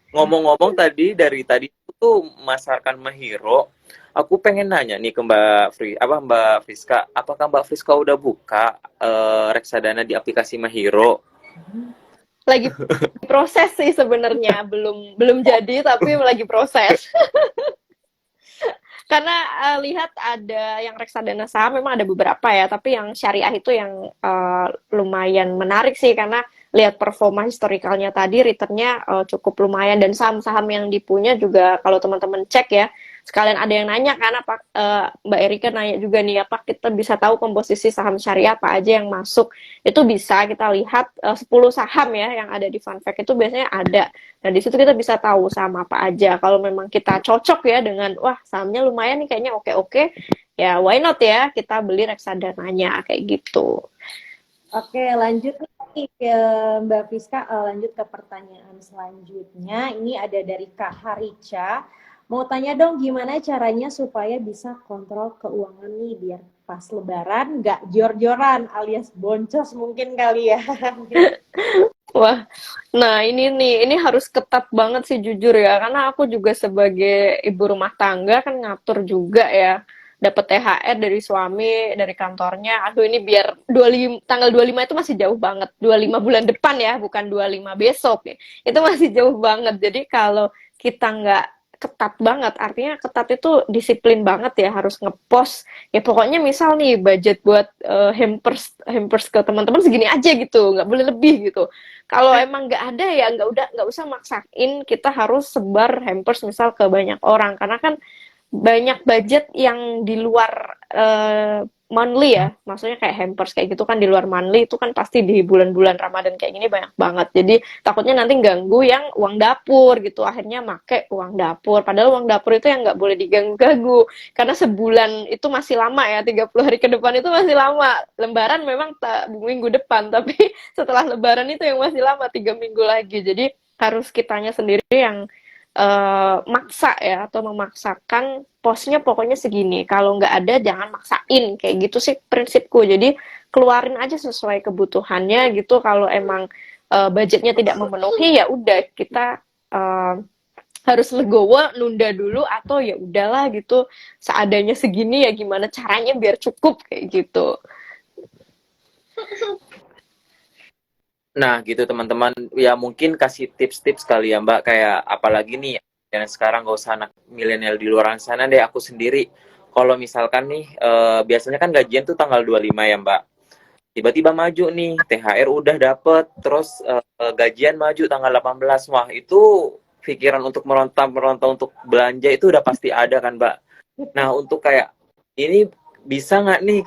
Ngomong-ngomong dari tadi tuh masarkan Mahiro, aku pengen nanya nih ke Mbak Friska, apakah Mbak Friska udah buka reksadana di aplikasi Mahiro? Lagi proses sih sebenarnya, belum belum jadi tapi lagi proses. Karena lihat ada yang reksadana saham memang ada beberapa ya, tapi yang syariah itu yang lumayan menarik sih karena lihat performa historikalnya tadi returnnya cukup lumayan dan saham-saham yang dipunya juga kalau teman-teman cek ya sekalian ada yang nanya kan apa Mbak Erika nanya juga nih apa kita bisa tahu komposisi saham syariah apa aja yang masuk itu bisa kita lihat 10 saham ya yang ada di Funfact itu biasanya ada. Nah, di situ kita bisa tahu saham apa aja. Kalau memang kita cocok ya dengan, wah sahamnya lumayan nih kayaknya oke-oke, ya why not ya kita beli reksadananya kayak gitu. Oke, lanjut nih ke Mbak Fiska, lanjut ke pertanyaan selanjutnya. Ini ada dari Kak Harica. Mau tanya dong gimana caranya supaya bisa kontrol keuangan nih biar pas lebaran nggak jor-joran alias boncos mungkin kali ya. Wah, nah ini nih, ini harus ketat banget sih jujur ya, karena aku juga sebagai ibu rumah tangga kan ngatur juga ya, dapat THR dari suami, dari kantornya. Aduh ini biar 25, tanggal 25 itu masih jauh banget, 25 bulan depan ya, bukan 25 besok ya. Itu masih jauh banget. Jadi kalau kita nggak ketat banget, artinya ketat itu disiplin banget ya, harus ngepost. Ya pokoknya misal nih budget buat hampers hampers ke teman-teman segini aja gitu, nggak boleh lebih gitu. Kalau emang nggak ada ya nggak usah maksain kita harus sebar hampers misal ke banyak orang karena kan banyak budget yang di luar monthly ya, maksudnya kayak hampers kayak gitu kan di luar monthly itu kan pasti di bulan-bulan Ramadan kayak gini banyak banget. Jadi takutnya nanti ganggu yang uang dapur gitu, akhirnya make uang dapur. Padahal uang dapur itu yang nggak boleh diganggu-ganggu karena sebulan itu masih lama ya, 30 hari ke depan itu masih lama. Lembaran memang minggu depan, tapi setelah Lebaran itu yang masih lama 3 minggu lagi. Jadi harus kitanya sendiri yang maksa ya atau memaksakan posnya pokoknya segini. Kalau nggak ada jangan maksain kayak gitu sih prinsipku. Jadi keluarin aja sesuai kebutuhannya gitu. Kalau emang budgetnya tidak memenuhi ya udah kita harus legowo nunda dulu atau ya udahlah gitu seadanya segini ya gimana caranya biar cukup kayak gitu. Nah, gitu teman-teman. Ya mungkin kasih tips-tips kali ya Mbak, kayak apalagi nih, dan sekarang gak usah anak milenial di luar sana deh, aku sendiri. Kalau misalkan nih, biasanya kan gajian tuh tanggal 25 ya Mbak. Tiba-tiba maju nih, THR udah dapet, terus gajian maju tanggal 18. Wah, itu pikiran untuk meronta-meronta untuk belanja itu udah pasti ada kan Mbak. Nah, untuk kayak ini bisa nggak nih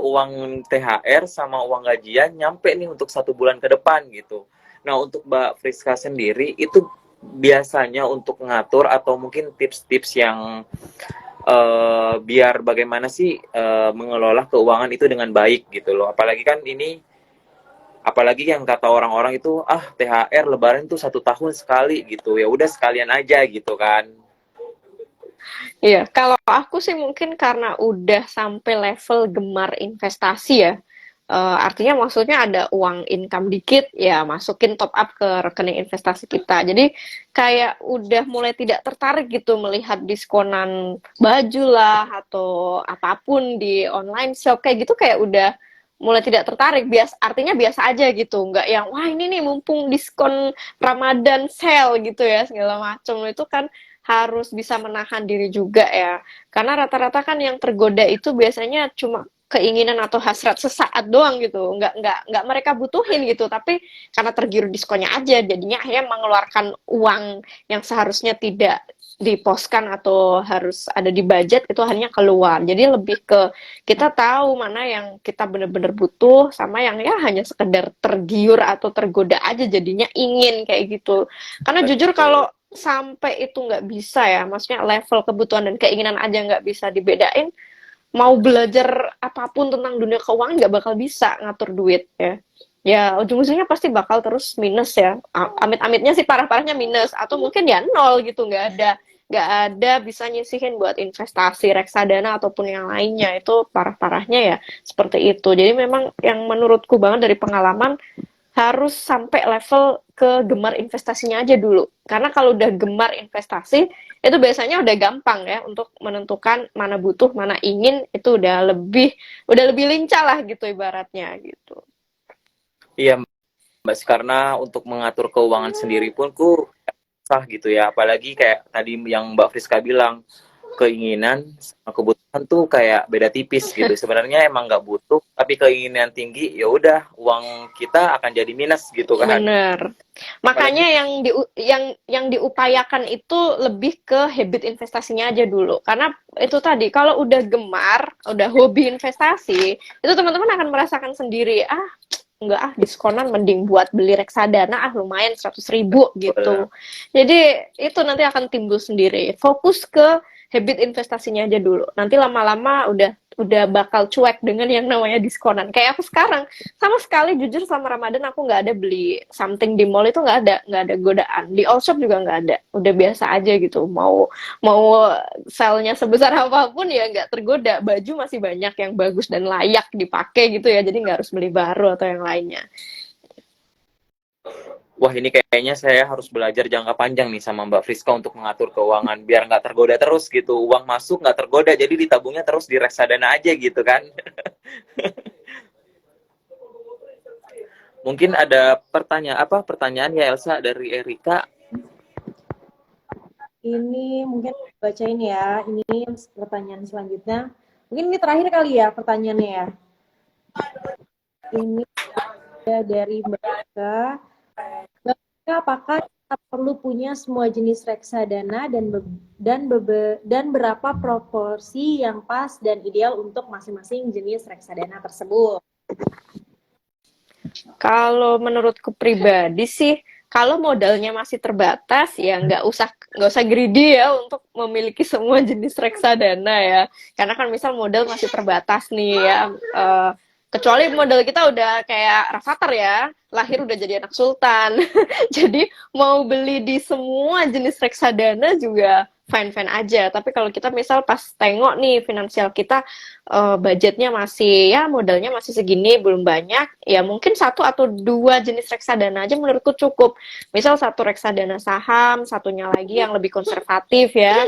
uang THR sama uang gajian nyampe nih untuk 1 bulan ke depan gitu. Nah, untuk Mbak Friska sendiri itu biasanya untuk ngatur atau mungkin tips-tips yang biar bagaimana sih mengelola keuangan itu dengan baik gitu loh. Apalagi yang kata orang-orang itu THR Lebaran itu 1 tahun sekali gitu. Ya udah sekalian aja gitu kan. Iya, kalau aku sih mungkin karena udah sampai level gemar investasi ya. Artinya maksudnya ada uang income dikit, ya masukin top up ke rekening investasi kita. Jadi kayak udah mulai tidak tertarik gitu melihat diskonan baju lah atau apapun di online shop kayak gitu kayak udah mulai tidak tertarik. Artinya biasa aja gitu, nggak yang wah ini nih mumpung diskon Ramadan sale gitu ya segala macam itu kan harus bisa menahan diri juga ya. Karena rata-rata kan yang tergoda itu biasanya cuma keinginan atau hasrat sesaat doang gitu. Nggak mereka butuhin gitu, tapi karena tergiur diskonnya aja jadinya akhirnya mengeluarkan uang yang seharusnya tidak diposkan atau harus ada di budget itu hanya keluar. Jadi lebih ke kita tahu mana yang kita benar-benar butuh sama yang ya hanya sekedar tergiur atau tergoda aja jadinya ingin kayak gitu. Karena jujur Betul. kalau sampai itu nggak bisa ya, maksudnya level kebutuhan dan keinginan aja nggak bisa dibedain, mau belajar apapun tentang dunia keuangan nggak bakal bisa ngatur duit ya. Ya ujung-ujungnya pasti bakal terus minus ya. Amit-amitnya sih parah-parahnya minus atau mungkin ya nol gitu nggak ada bisa nyisihin buat investasi reksadana ataupun yang lainnya itu parah-parahnya ya seperti itu. Jadi memang yang menurutku banget dari pengalaman harus sampai level ke gemar investasinya aja dulu. Karena kalau udah gemar investasi, itu biasanya udah gampang ya untuk menentukan mana butuh, mana ingin, itu udah lebih lincah lah gitu ibaratnya gitu. Iya Mbak, karena untuk mengatur keuangan sendiri pun sah gitu ya. Apalagi kayak tadi yang Mbak Friska bilang, keinginan sama kebutuhan tuh kayak beda tipis gitu. Sebenarnya emang nggak butuh, tapi keinginan tinggi, ya udah uang kita akan jadi minus gitu kan. Bener. Apalagi Makanya yang diupayakan itu lebih ke habit investasinya aja dulu. Karena itu tadi kalau udah gemar, udah hobi investasi, itu teman-teman akan merasakan sendiri, ah enggak ah diskonan mending buat beli reksadana ah lumayan 100.000 gitu. Jadi itu nanti akan timbul sendiri. Fokus ke habit investasinya aja dulu. Nanti lama-lama udah bakal cuek dengan yang namanya diskonan. Kayak aku sekarang sama sekali jujur selama Ramadan aku nggak ada beli something di mall, itu nggak ada godaan. Di all shop juga nggak ada. Udah biasa aja gitu. Mau mau selnya sebesar apapun ya nggak tergoda. Baju masih banyak yang bagus dan layak dipakai gitu ya. Jadi nggak harus beli baru atau yang lainnya. wah ini kayaknya saya harus belajar jangka panjang nih sama Mbak Friska untuk mengatur keuangan biar nggak tergoda terus gitu. Uang masuk nggak tergoda, jadi ditabungnya terus di reksadana aja gitu kan. Mungkin ada pertanyaan ya Elsa dari Erika. Ini mungkin bacain ya. Ini pertanyaan selanjutnya. Mungkin ini terakhir kali ya pertanyaannya ya. Ini ada dari Mbak Eka. Mbak Eka, apakah kita perlu punya semua jenis reksadana dan berapa proporsi yang pas dan ideal untuk masing-masing jenis reksadana tersebut? Kalau menurutku pribadi sih, kalau modalnya masih terbatas ya nggak usah greedy ya untuk memiliki semua jenis reksadana ya. Karena kan misal modal masih terbatas nih ya. Kecuali modal kita udah kayak Rafathar ya, lahir udah jadi anak sultan. Jadi mau beli di semua jenis reksadana juga fine-fine aja. Tapi kalau kita misal pas tengok nih finansial kita budgetnya masih ya modalnya masih segini belum banyak ya mungkin satu atau dua jenis reksadana aja menurutku cukup. Misal satu reksadana saham, satunya lagi yang lebih konservatif ya,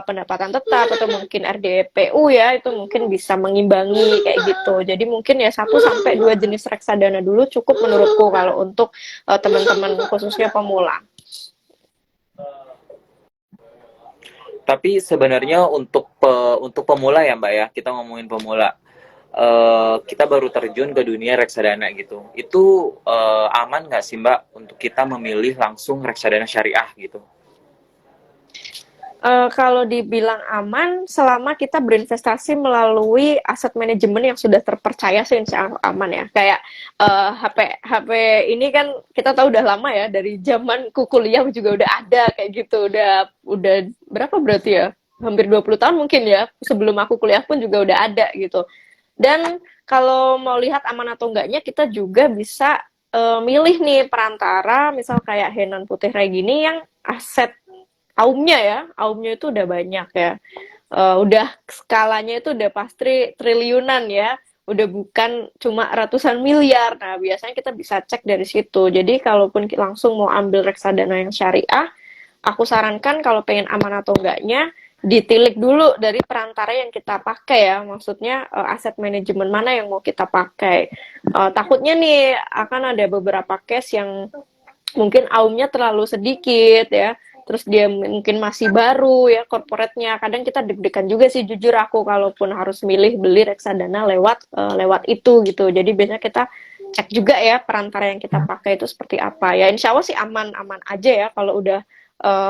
pendapatan tetap atau mungkin RDPU ya, itu mungkin bisa mengimbangi kayak gitu. Jadi mungkin ya 1 sampai 2 jenis reksadana dulu cukup menurutku kalau untuk teman-teman khususnya pemula. Tapi sebenarnya untuk pemula ya Mbak ya, kita ngomongin pemula. Kita baru terjun ke dunia reksadana gitu. Itu aman nggak sih Mbak untuk kita memilih langsung reksadana syariah gitu? Kalau dibilang aman, selama kita berinvestasi melalui aset manajemen yang sudah terpercaya sih insya Allah aman ya. Kayak HP HP ini kan kita tahu udah lama ya, dari zaman kuliah juga udah ada kayak gitu. Udah berapa berarti ya? Hampir 20 tahun mungkin ya. Sebelum aku kuliah pun juga udah ada gitu. Dan kalau mau lihat aman atau enggaknya, kita juga bisa milih nih perantara, misal kayak Henan Putih Regini yang aumnya itu udah banyak ya. Udah skalanya itu udah pasti triliunan ya. Udah bukan cuma ratusan miliar. Nah, biasanya kita bisa cek dari situ. Jadi, kalaupun langsung mau ambil reksadana yang syariah, aku sarankan kalau pengen aman atau enggaknya, ditilik dulu dari perantara yang kita pakai ya. Maksudnya aset manajemen mana yang mau kita pakai. Takutnya nih akan ada beberapa case yang mungkin aumnya terlalu sedikit ya, terus dia mungkin masih baru ya corporate-nya, kadang kita deg-degan juga sih jujur aku kalaupun harus milih beli reksadana lewat itu gitu. Jadi biasanya kita cek juga ya perantara yang kita pakai itu seperti apa ya. Insya Allah sih aman-aman aja ya kalau udah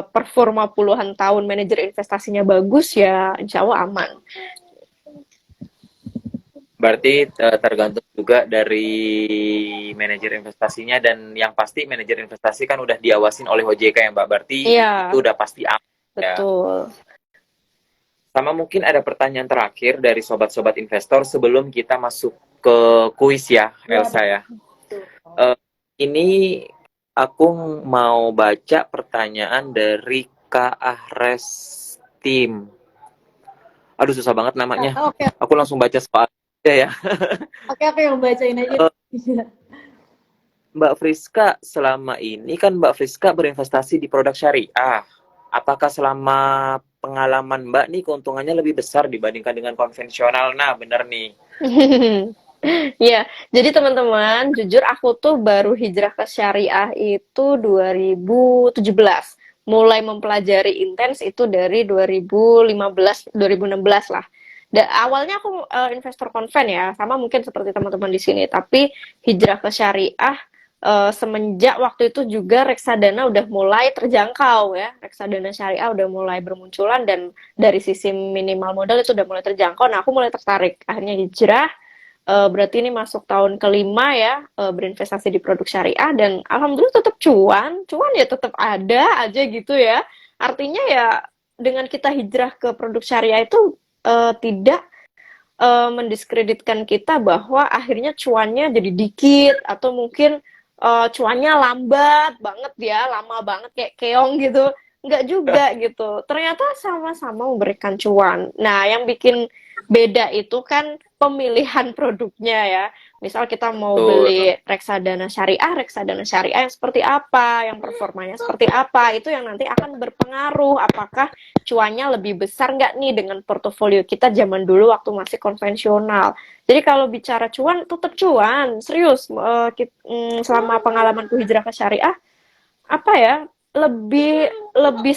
performa puluhan tahun manajer investasinya bagus ya insya Allah aman. Berarti tergantung juga dari manajer investasinya, dan yang pasti manajer investasi kan udah diawasin oleh OJK ya Mbak. Berarti Iya, itu udah pasti aman ya. betul. Sama mungkin ada pertanyaan terakhir dari sobat-sobat investor sebelum kita masuk ke kuis ya, Ya, Elsa ya. betul. Ini aku mau baca pertanyaan dari Kak Ahres Tim. Aduh susah banget namanya. Oke, Aku langsung baca soal aja ya. oke, yang bacain aja. Mbak Friska, selama ini kan Mbak Friska berinvestasi di produk syariah. Apakah selama pengalaman Mbak nih keuntungannya lebih besar dibandingkan dengan konvensional? Nah, bener nih. Iya, jadi teman-teman, jujur aku tuh baru hijrah ke syariah itu 2017. Mulai mempelajari intens itu dari 2015, 2016 lah. Awalnya aku investor konven ya, sama mungkin seperti teman-teman di sini. Tapi hijrah ke syariah semenjak waktu itu juga reksadana udah mulai terjangkau ya. Reksadana syariah udah mulai bermunculan dan dari sisi minimal modal itu udah mulai terjangkau. Nah, aku mulai tertarik. Akhirnya hijrah. Berarti ini masuk tahun kelima ya, berinvestasi di produk syariah dan alhamdulillah tetap cuan ya tetap ada aja gitu ya. Artinya ya dengan kita hijrah ke produk syariah itu tidak mendiskreditkan kita bahwa akhirnya cuannya jadi dikit atau mungkin cuannya lambat banget ya, lama banget kayak keong gitu. Enggak juga gitu. Ternyata sama-sama memberikan cuan. Nah, yang bikin beda itu kan pemilihan produknya ya. Misal kita mau Betul. beli reksadana syariah yang seperti apa, yang performanya seperti apa, itu yang nanti akan berpengaruh apakah cuannya lebih besar nggak nih dengan portofolio kita zaman dulu waktu masih konvensional. Jadi kalau bicara cuan, tetap cuan, serius. Selama pengalamanku hijrah ke syariah, apa ya, lebih lebih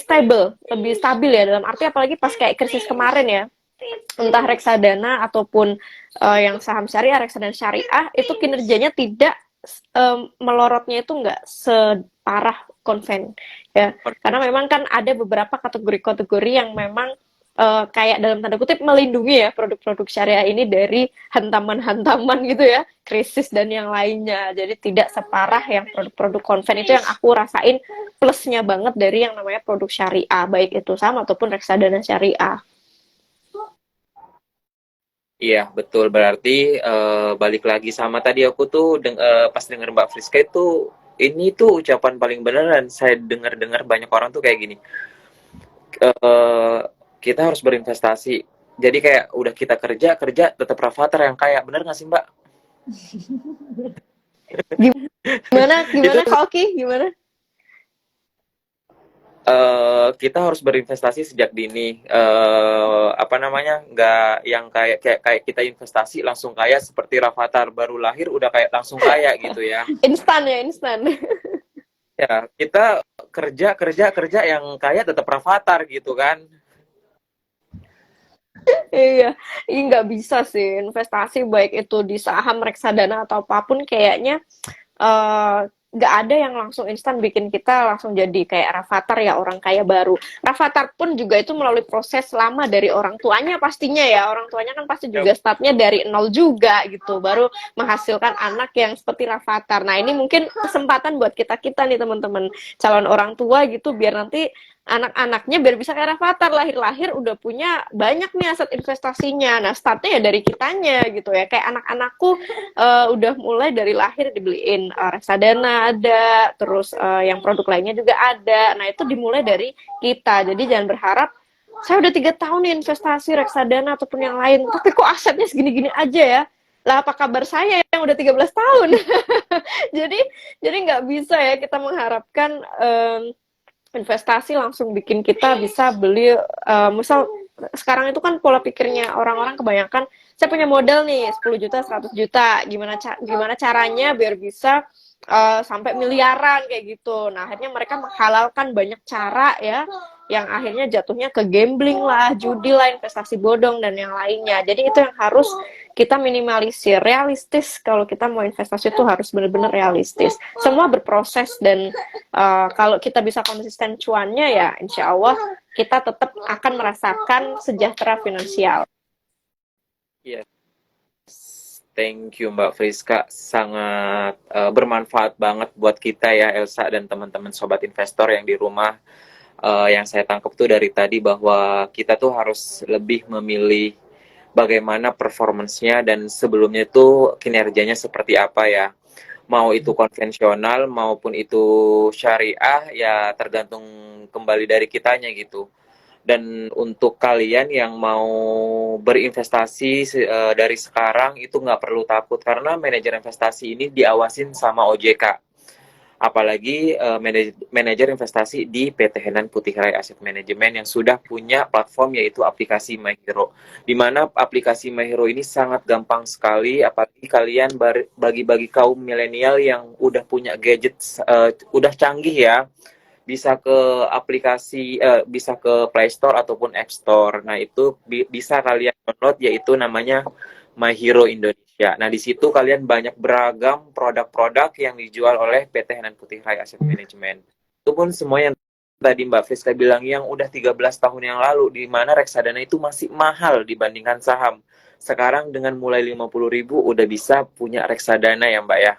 lebih stabil ya dalam arti apalagi pas kayak krisis kemarin ya, entah reksadana ataupun yang saham syariah, reksadana syariah itu kinerjanya tidak melorotnya itu nggak separah konven ya, karena memang kan ada beberapa kategori-kategori yang memang kayak dalam tanda kutip melindungi ya produk-produk syariah ini dari hantaman-hantaman gitu ya, krisis dan yang lainnya. Jadi tidak separah yang produk-produk konven itu yang aku rasain plusnya banget dari yang namanya produk syariah, baik itu saham ataupun reksadana syariah. Iya, betul. Berarti balik lagi sama tadi aku tuh pas denger Mbak Friska itu ini tuh ucapan paling beneran. Saya dengar-dengar banyak orang tuh kayak gini. eh Kita harus berinvestasi. Jadi kayak udah kita kerja kerja tetap Rafathar yang kaya. Bener nggak sih Mbak? Gimana Itu gimana Kak Oki, gimana? kita harus berinvestasi sejak dini. Apa namanya? Nggak yang kayak kita investasi langsung kaya seperti Rafathar baru lahir udah kayak langsung kaya gitu ya. Instan ya, instan. Ya, kita kerja kerja kerja yang kaya tetap Rafathar gitu kan. Iya, ini nggak bisa sih investasi baik itu di saham, reksadana atau apapun kayaknya eh, nggak ada yang langsung instan bikin kita langsung jadi kayak Rafathar ya orang kaya baru. Rafathar pun juga itu melalui proses lama dari orang tuanya pastinya ya. Orang tuanya kan pasti Ya, juga startnya dari nol juga gitu, baru menghasilkan anak yang seperti Rafathar. Nah ini mungkin kesempatan buat kita nih teman-teman calon orang tua gitu biar nanti anak-anaknya biar bisa kayak Rafathar lahir-lahir udah punya banyak nih aset investasinya. Nah startnya ya dari kitanya gitu ya. Kayak anak-anakku udah mulai dari lahir dibeliin reksadana ada, terus yang produk lainnya juga ada. Nah itu dimulai dari kita. Jadi jangan berharap saya udah 3 tahun nih investasi reksadana ataupun yang lain, tapi kok asetnya segini-gini aja ya. Lah apa kabar saya yang udah 13 tahun? jadi jadi nggak bisa ya kita mengharapkan investasi langsung bikin kita bisa beli misal sekarang itu kan pola pikirnya orang-orang kebanyakan saya punya modal nih 10 juta 100 juta gimana caranya biar bisa sampai miliaran kayak gitu. Nah, akhirnya mereka menghalalkan banyak cara ya yang akhirnya jatuhnya ke gambling lah, judi lah, investasi bodong dan yang lainnya. Jadi itu yang harus kita minimalisir, realistis. Kalau kita mau investasi itu harus benar-benar realistis. Semua berproses dan kalau kita bisa konsisten cuannya ya insya Allah kita tetap akan merasakan sejahtera finansial. iya. Thank you Mbak Friska, sangat bermanfaat banget buat kita ya Elsa dan teman-teman sobat investor yang di rumah. Yang saya tangkap tuh dari tadi bahwa kita tuh harus lebih memilih bagaimana performance-nya dan sebelumnya itu kinerjanya seperti apa ya. Mau itu konvensional maupun itu syariah ya tergantung kembali dari kitanya gitu. Dan untuk kalian yang mau berinvestasi dari sekarang itu nggak perlu takut karena manajer investasi ini diawasin sama OJK. Apalagi manajer investasi di PT Henan Putih Rai Asset Management yang sudah punya platform yaitu aplikasi MyHero. Di mana aplikasi MyHero ini sangat gampang sekali, apalagi kalian bagi-bagi kaum milenial yang udah punya gadget, udah canggih ya, bisa ke aplikasi, bisa ke Play Store ataupun App Store. Nah itu bisa kalian download yaitu namanya My Hero Indonesia. Nah, di situ kalian banyak beragam produk-produk yang dijual oleh PT Henan Putih Rai Asset Management. Itu pun semua yang tadi Mbak Friska bilang yang udah 13 tahun yang lalu, di mana reksadana itu masih mahal dibandingkan saham. Sekarang dengan mulai 50.000 udah bisa punya reksadana ya Mbak ya.